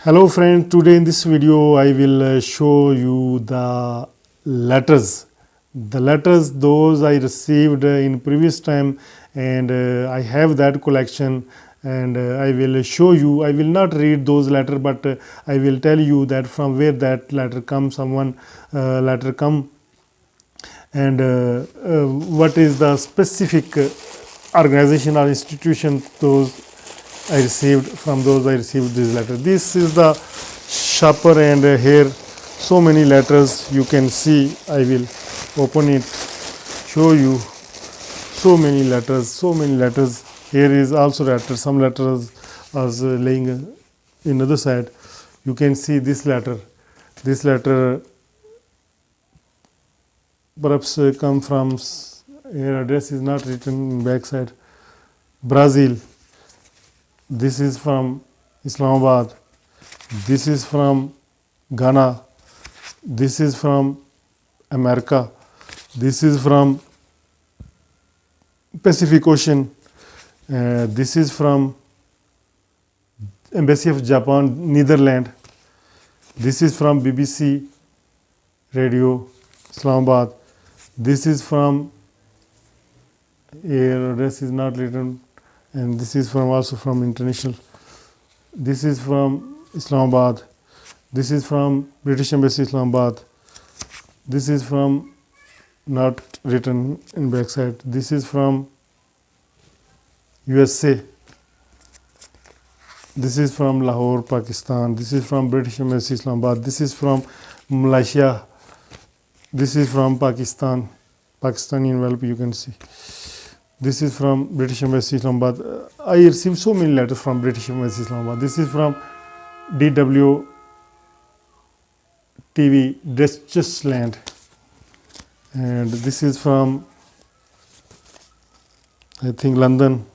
Hello friends, today in this video I will show you the letters. The letters those I received in previous time, and I have that collection, and I will show you. I will not read those letters, but I will tell you that from where that letter comes, someone letter come, and what is the specific organization or institution those I received this letter. This is the shopper, and here so many letters you can see. I will open it, show you so many letters. Here is also letter. Some letters are laying in other side. You can see this letter perhaps come from, here address is not written in back side, Brazil. This is from Islamabad. This is from Ghana. This is from America. This is from Pacific Ocean. This is from Embassy of Japan, Netherlands. This is from BBC Radio, Islamabad. This is from, here address is not written, and this is from also from international. This is from Islamabad. This is from British Embassy, Islamabad. This is from, not written in backside. This is from USA. This is from Lahore, Pakistan. This is from British Embassy, Islamabad. This is from Malaysia. This is from Pakistan, Pakistani envelope you can see. This is from British Embassy, Islamabad. I received so many letters from British Embassy, Islamabad. This is from DW TV, Deutschland. And this is from, I think, London.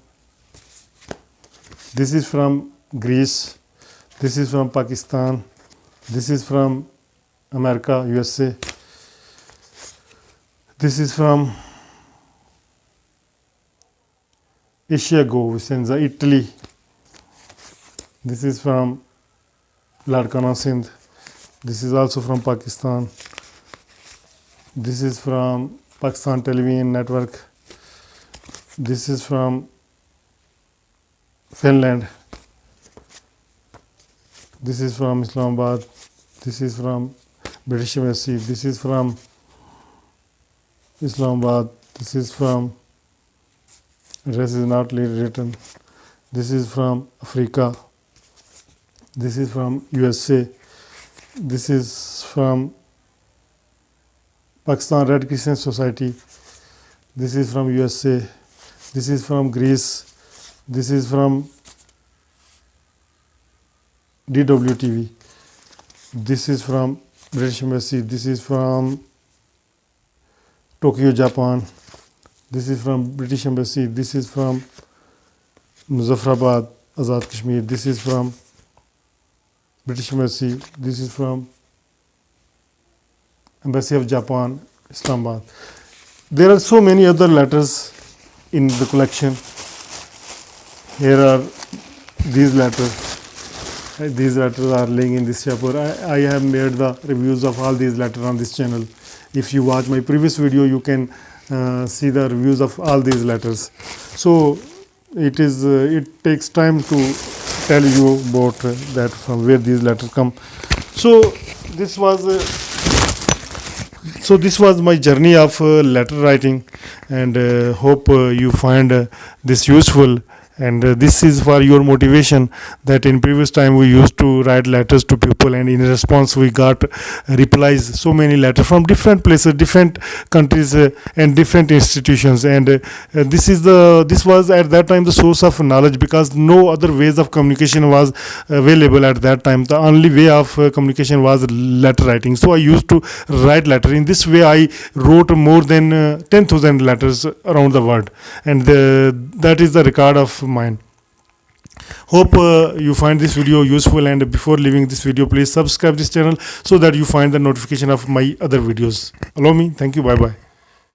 This is from Greece. This is from Pakistan. This is from America, USA. This is from Asia Go, Vicenza, Italy. This is from Larkana, Sindh. This is also from Pakistan. This is from Pakistan Television Network. This is from Finland. This is from Islamabad. This is from British Embassy. This is from Islamabad. This is from, address is not written. This is from Africa. This is from USA. This is from Pakistan Red Crescent Society. This is from USA. This is from Greece. This is from DWTV. This is from British Embassy. This is from Tokyo, Japan. This is from British Embassy. This is from Muzaffarabad, Azad Kashmir. This is from British Embassy. This is from Embassy of Japan, Islamabad. There are so many other letters in the collection. Here are these letters. These letters are laying in this chapter. I have made the reviews of all these letters on this channel. If you watch my previous video, you can see the reviews of all these letters. So it takes time to tell you about that from where these letters come. So this was my journey of letter writing, and hope you find this useful. And this is for your motivation, that in previous time we used to write letters to people, and in response we got replies, so many letters from different places, different countries, and different institutions. And this was at that time the source of knowledge, because no other ways of communication was available at that time. The only way of communication was letter writing. So I used to write letter. In this way I wrote more than 10,000 letters around the world, and that is the record of mine. Hope you find this video useful, and before leaving this video, please subscribe this channel so that you find the notification of my other videos. Allow me. Thank you. Bye bye.